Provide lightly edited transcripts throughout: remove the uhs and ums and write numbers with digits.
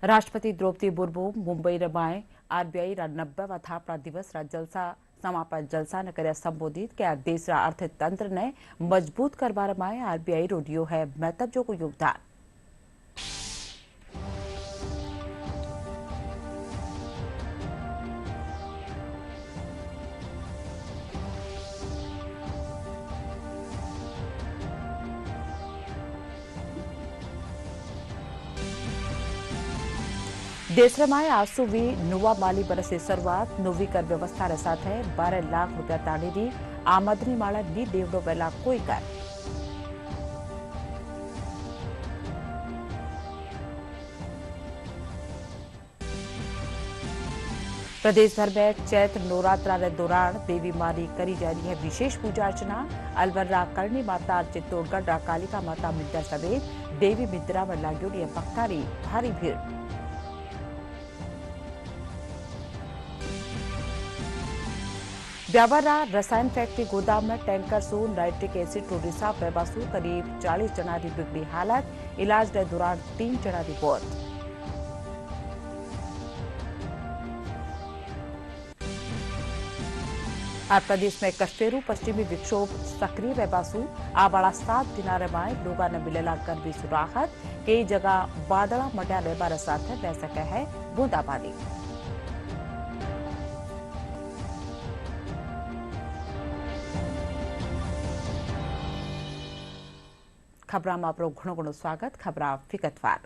राष्ट्रपति द्रौपदी मुर्मू मुंबई रमाए आरबीआई 90वा स्थापना दिवस जलसा समापन जलसा ने કર્યા સંબોધિત કે આ દેશના અર્થતંત્રને મજબૂત કરવા રમાએ આરબીઆઈ રોડ્યો है महत्व को योगदान। દેશમાં આસુવી નવા માલી બરસની શરૂઆત નવી કર વ્યવસ્થા સાથે 12 લાખ રૂપિયા તાણીની આમદની માળા ની દેવડો પહેલા કોઈ કર। प्रदेश भर में चैत्र नवरात्रा के दौरान देवी मां की करी जा रही है विशेष पूजा अर्चना। अलवर करणी माता, चित्तौड़गढ़ कालिका माता मंदिर समेत देवी मंदिर में लागोड़ी भक्ता की भारी भीड़। ब्यावरा रसायन फैक्ट्री गोदाम में टैंकर से नाइट्रिक एसिड रो रिसाव व्यवसू करीब 40 जना की बिगड़ी हालत। इलाज के दौरान 3 जना की मौत। प्रदेश में कश्मीरू पश्चिमी विक्षोभ सक्रिय व्यवसू आवाड़ा 7 दिन में लोगों ने मिलेला गर्मी से राहत। कई जगह बादला मटिया रहबार साथ बह सके है बूंदाबांदी। खबरों में आपको घणो घणो स्वागत। खबरां विगतवार।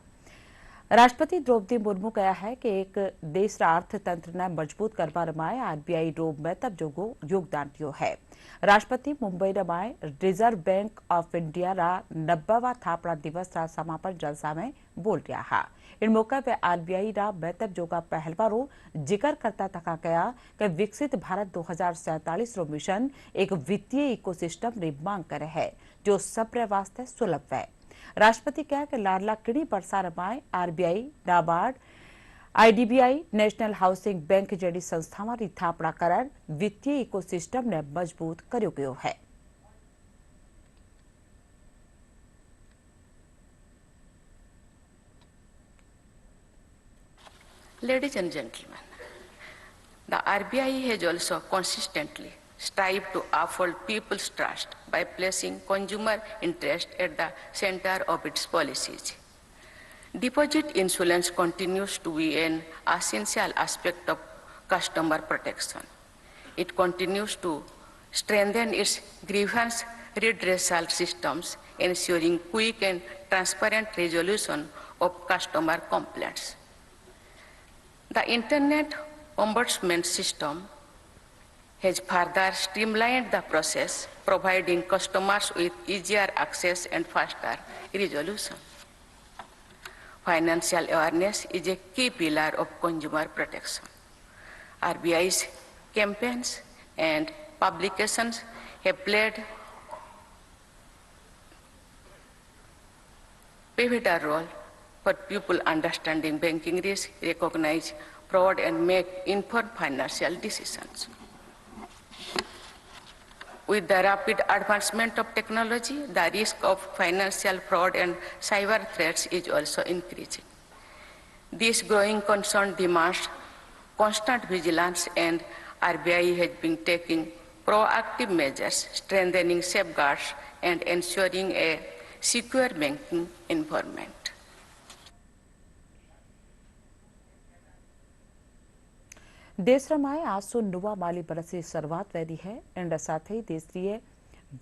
राष्ट्रपति द्रौपदी मुर्मू कहा है कि एक देश अर्थतंत्र ने मजबूत करवा रमाए आरबीआई रो महत्व जोगो योगदान दियो है। राष्ट्रपति मुंबई रमाए रिजर्व बैंक ऑफ इंडिया रा 90वा स्थापना दिवस रा समापन जलसा में बोल रहा है। इन मौके पर आरबीआई रा महत्व जोगा पहलवारों जिक्र करता तका कहा कि विकसित भारत 2047 रो मिशन एक वित्तीय इकोसिस्टम री मांग करे है जो सबरे वास्ते सुलभ है। राष्ट्रपति कहा कि लाडला किणी परसा रमाए RBI, NABARD, IDBI, National Housing Bank जैसी संस्थाओं की स्थापना कर वित्तीय इकोसिस्टम ने मजबूत कर्यो गयो है। Ladies and gentlemen, the RBI has also consistently strived to uphold people's trust by placing consumer interest at the center of its policies. Deposit insurance continues to be an essential aspect of customer protection. It continues to strengthen its grievance redressal systems, ensuring quick and transparent resolution of customer complaints. The Internet Ombudsman system has further streamlined the process, providing customers with easier access and faster resolution. Financial awareness is a key pillar of consumer protection. RBI's campaigns and publications have played pivotal role for people understanding banking risk, recognize fraud, and make informed financial decisions. With the rapid advancement of technology, the risk of financial fraud and cyber threats is also increasing. This growing concern demands constant vigilance, and RBI has been taking proactive measures, strengthening safeguards and ensuring a secure banking environment. देश में आज सो नवा माली बरस की शुरुआत वही है। इन साथ ही देशीय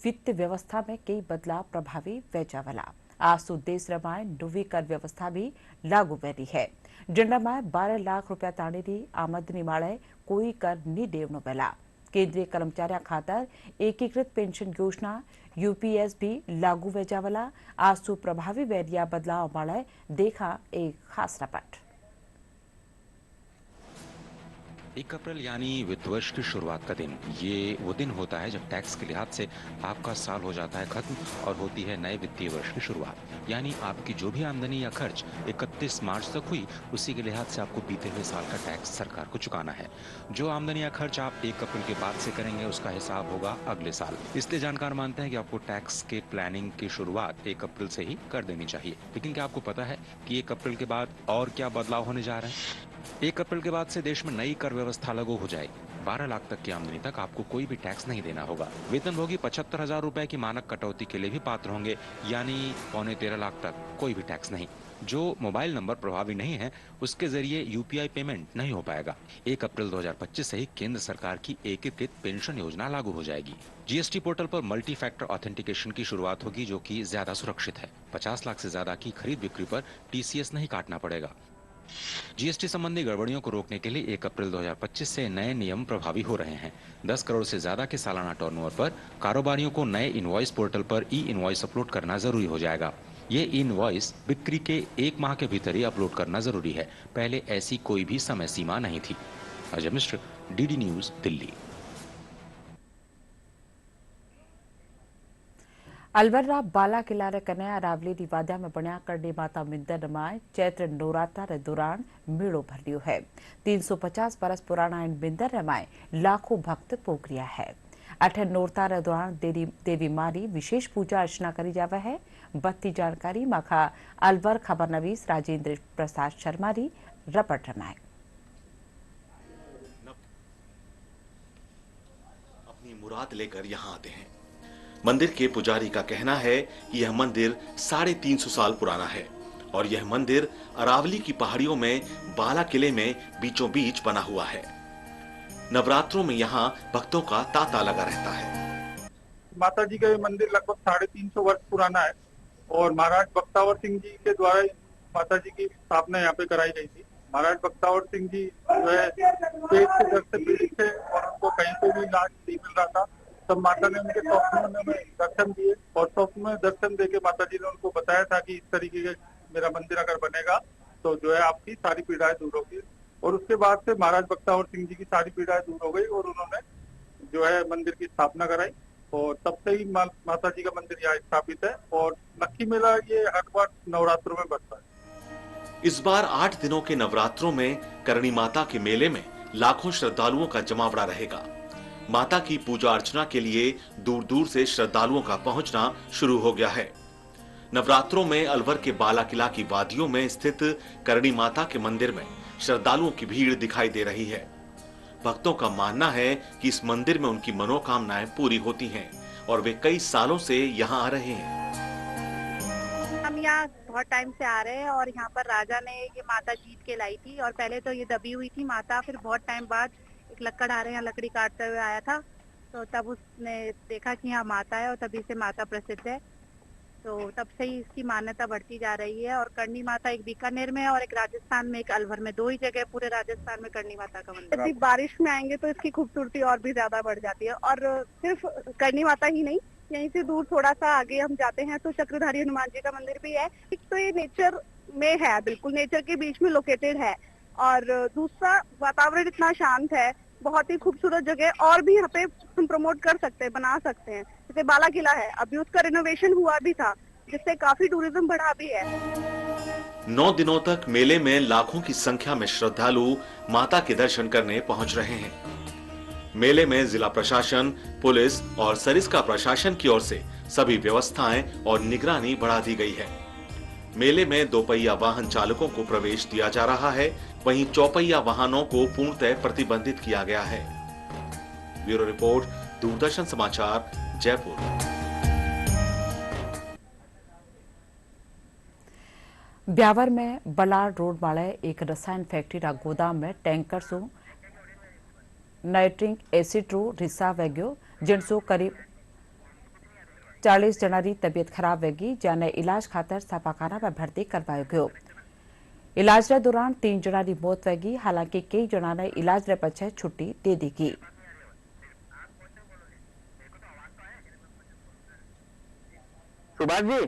वित्त व्यवस्था में कई बदलाव प्रभावी वेचावला। आज सो देश में नवी कर व्यवस्था भी लागू वही है। जिनमें 12 लाख रुपया ताणी की आमदनी माळे कोई कर नी देवनो वेला। केंद्रीय कर्मचारी खातर एकीकृत पेंशन योजना यूपीएस भी लागू वेचावला। आज सो प्रभावी वेरिया बदलाव माळे देखा एक खास रिपोर्ट। 1 अप्रैल यानी वित्त वर्ष की शुरुआत का दिन। ये वो दिन होता है जब टैक्स के लिहाज से आपका साल हो जाता है खत्म और होती है नए वित्तीय वर्ष की शुरुआत। यानी आपकी जो भी आमदनी या खर्च 31 मार्च तक हुई, उसी के लिहाज से आपको बीते हुए साल का टैक्स सरकार को चुकाना है। जो आमदनी या खर्च आप 1 अप्रैल के बाद से करेंगे, उसका हिसाब होगा अगले साल। इसलिए जानकार मानते हैं कि आपको टैक्स के प्लानिंग की शुरुआत 1 अप्रैल से ही कर देनी चाहिए। लेकिन क्या आपको पता है कि 1 अप्रैल के बाद और क्या बदलाव होने जा रहे हैं? 1 अप्रैल के बाद से देश में नई कर व्यवस्था लागू हो जाएगी। 12 लाख तक की आमदनी तक आपको कोई भी टैक्स नहीं देना होगा। वेतनभोगी 75,000 रुपए की मानक कटौती के लिए भी पात्र होंगे, यानी 13.25 लाख तक कोई भी टैक्स नहीं। जो मोबाइल नंबर प्रभावी नहीं है, उसके जरिए यूपीआई पेमेंट नहीं हो पाएगा। 1 अप्रैल 2025 से ही केंद्र सरकार की एकीकृत पेंशन योजना लागू हो जाएगी। जीएसटी पोर्टल पर मल्टी फैक्टर ऑथेंटिकेशन की शुरुआत होगी, जो कि ज्यादा सुरक्षित है। 50 लाख से ज्यादा की खरीद बिक्री पर टीसीएस नहीं काटना पड़ेगा। जीएसटी संबंधी गड़बड़ियों को रोकने के लिए 1 अप्रैल 2025 से नए नियम प्रभावी हो रहे हैं। 10 करोड़ से ज्यादा के सालाना टर्नओवर पर कारोबारियों को नए इनवॉइस पोर्टल पर ई इनवॉइस अपलोड करना जरूरी हो जाएगा। ये इनवॉइस बिक्री के 1 माह के भीतर ही अपलोड करना जरूरी है। पहले ऐसी कोई भी समय सीमा नहीं थी। Ajay Mishra, DD news, Delhi. अलवर बाला किला कन्या अरावली वाद्या में बण्या करणी माता मिंदर माय चैत्र नवरात्र दौरान मेड़ो भरियो है। 350 बरस पुराना इन मिंदर माय लाखों भक्त पोकरिया है। 8 नवरात्र दौरान देवी मारी विशेष पूजा अर्चना करी जावे है। बत्ती जानकारी माखा अलवर खबरनवीस राजेंद्र प्रसाद शर्मा री रपट रमाय। अपनी मुराद लेकर यहाँ आते हैं। मंदिर के पुजारी का कहना है कि यह मंदिर 350 साल पुराना है और यह मंदिर अरावली की पहाड़ियों में बाला किले में बीचों बीच बना हुआ है। नवरात्रों में यहाँ भक्तों का तांता लगा रहता है। माता जी का ये मंदिर लगभग 350 वर्ष पुराना है और महाराज बख्तावर सिंह जी के द्वारा माता जी की स्थापना यहाँ पे कराई गई थी। महाराज बख्तावर सिंह जी जो है पेट के दर्द से पीड़ित थे और उनको कहीं पे भी इलाज नहीं मिल रहा था। तब माता ने उनके स्वप्न में दर्शन दिए और स्वप्न में दर्शन देके माता जी ने उनको बताया था कि इस तरीके के मेरा मंदिर अगर बनेगा तो जो है आपकी सारी पीड़ाएं दूर होगी। और उसके बाद से महाराज बख्तावर सिंह जी की सारी पीड़ाएं दूर हो गई और उन्होंने जो है मंदिर की स्थापना कराई और तब से ही माता जी का मंदिर यहाँ स्थापित है। और लक्की मेला ये हर बार नवरात्रों में बढ़ता है। इस बार 8 दिनों के नवरात्रों में करणी माता के मेले में लाखों श्रद्धालुओं का जमावड़ा रहेगा। माता की पूजा अर्चना के लिए दूर दूर से श्रद्धालुओं का पहुंचना शुरू हो गया है। नवरात्रों में अलवर के बाला किला की वादियों में स्थित करणी माता के मंदिर में श्रद्धालुओं की भीड़ दिखाई दे रही है। भक्तों का मानना है कि इस मंदिर में उनकी मनोकामनाएं पूरी होती हैं और वे कई सालों से यहाँ आ रहे हैं। हम यहाँ बहुत टाइम से आ रहे हैं और यहाँ पर राजा ने ये माता जीत के लाई थी और पहले तो ये दबी हुई थी माता, फिर बहुत टाइम बाद एक लकड़हारे यहाँ लकड़ी काटते हुए आया था तो तब उसने देखा कि यहाँ माता है और तभी से माता प्रसिद्ध है। तो तब से ही इसकी मान्यता बढ़ती जा रही है। और करणी माता एक बीकानेर में है और एक राजस्थान में, एक अलवर में, 2 ही जगह पूरे राजस्थान में करणी माता का मंदिर। यदि बारिश में आएंगे तो इसकी खूबसूरती और भी ज्यादा बढ़ जाती है। और सिर्फ करणी माता ही नहीं, यहीं से दूर थोड़ा सा आगे हम जाते हैं तो चक्रधारी हनुमान जी का मंदिर भी है। एक तो ये नेचर में है, बिल्कुल नेचर के बीच में लोकेटेड है और दूसरा वातावरण इतना शांत है, बहुत ही खूबसूरत जगह। और भी यहाँ पे हम प्रमोट कर सकते हैं, बना सकते हैं। जैसे बाला किला है, अभी उसका रिनोवेशन हुआ भी था जिससे काफी टूरिज्म बढ़ा भी है। 9 दिनों तक मेले में लाखों की संख्या में श्रद्धालु माता के दर्शन करने पहुंच रहे हैं। मेले में जिला प्रशासन, पुलिस और सरिस्का प्रशासन की ओर से सभी व्यवस्थाएं और निगरानी बढ़ा दी गई है। मेले में 2 पहिया वाहन चालकों को प्रवेश दिया जा रहा है, वहीं चौपहिया वाहनों को पूर्णतः प्रतिबंधित किया गया है। ब्यूरो रिपोर्ट, दूरदर्शन समाचार, जयपुर। ब्यावर में बलार रोड वाले एक रसायन फैक्ट्री रा गोदाम में टैंकर सो नाइट्रिक एसिड रो रिसा वेग्यो, जिनसो करीब 40 जना री तबियत खराब वेगी, जाने इलाज खातर छापाखाना में भर्ती करवायो गयो। इलाज रे दौरान 3 जना री मौत वेगी, हालांकि कई जना ने इलाज रे पछे छुट्टी दे दी। सुभाष जी,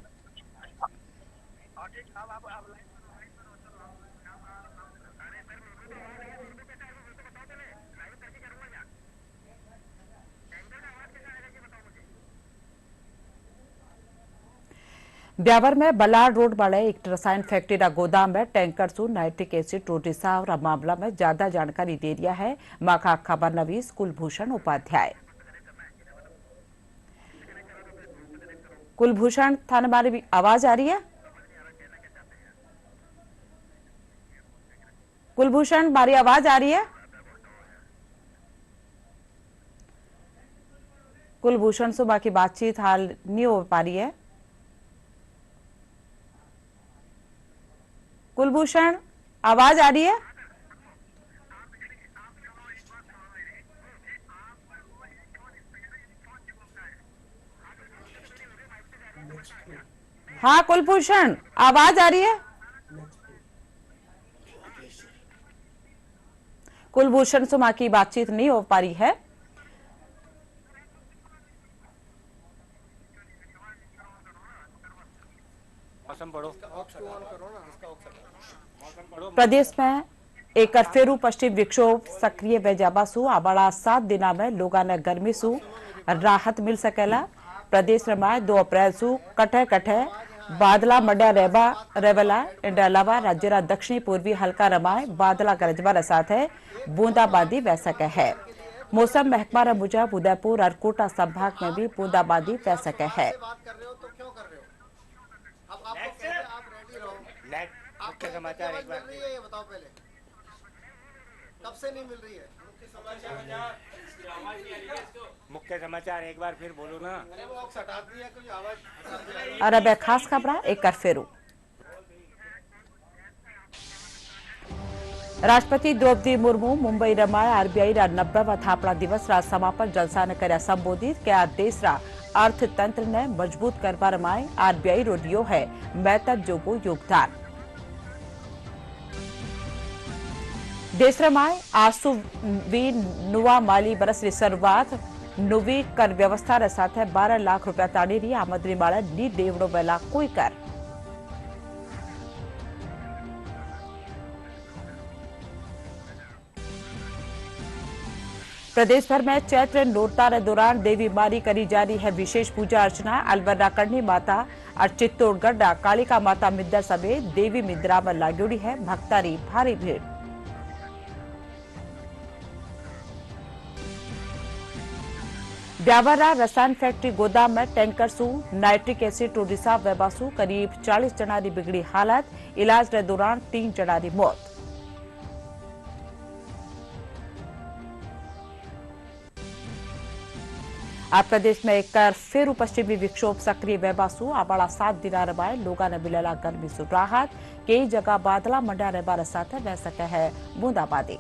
ब्यावर में बलार रोड वाले एक रसायन फैक्ट्री का गोदाम में टैंकर से नाइट्रिक एसिड टोटिसा और मामला में ज्यादा जानकारी दे दिया है माखा खबर नवीस कुलभूषण उपाध्याय। कुलभूषण थाने हमारी आवाज आ रही है? कुलभूषण हमारी आवाज आ रही है? कुलभूषण से बाकी बातचीत हाल नहीं हो पा रही है। कुलभूषण आवाज आ रही है? हाँ कुलभूषण आवाज आ रही है? कुलभूषण से मां की बातचीत नहीं हो पा रही है। प्रदेश में एक फेरू पश्चिम विक्षोभ सक्रिय वेजाबासु आबाड़ा 7 दिना में लोगों ने गर्मी सु राहत मिल सकेला। प्रदेश में 2 अप्रैल सु कठे कठे बादला मड्या रेवला इनके अलावा राज्य दक्षिणी पूर्वी हल्का रमाए बादला गरजवा साथ बूंदाबांदी वह सके है। मौसम महकमा मुजब उदयपुर और कोटा संभाग में भी बूंदाबांदी वह सके है। मुख्य समाचार एक बार ये बताओ पहले कब से नहीं मिल रही है मुख्य समाचार एक बार फिर बोलो ना। अरे वो हटा दी है कुछ आवाज। और अब खास खबर एक कर फेरू। राष्ट्रपति द्रौपदी मुर्मू मुंबई रमाए आरबीआई 90वां थापड़ा दिवस रा समापन जलसा ने कर्या संबोधित के आ देश रा अर्थतंत्र ने मजबूत करवा रमाए आरबीआई रो दियो है महत्व जोगो योगदान। देश रमाए आसु वी नुवा माली बरस री शुरुआत नवी कर व्यवस्था रे साथे 12 लाख रुपया ताड़ी री आमदनी वाले नी देवड़ो वेला कोई कर। प्रदेश भर में चैत्र नोरता के दौरान देवी मारी करी जा रही है विशेष पूजा अर्चना। अलवर करणी माता और चित्तौड़गढ़ कालिका माता मिद्दर समेत देवी मिद्रा में लागोड़ी है भक्तारी भारी भीड़। ब्यावरा रसायन फैक्ट्री गोदाम में टैंकर सु नाइट्रिक एसिड टोडिसा वेबासु करीब 40 जना की बिगड़ी हालत। इलाज के दौरान 3 जना की मौत। आ प्रदेश में एक फेरू पश्चिमी विक्षोभ सक्रिय वेबासु आबाड़ा 7 दिन रमाए लोगों ने मिलेला गर्मी सु राहत। कई जगह बादला मंडा रे बार साथ वह सके है बूंदाबांदी।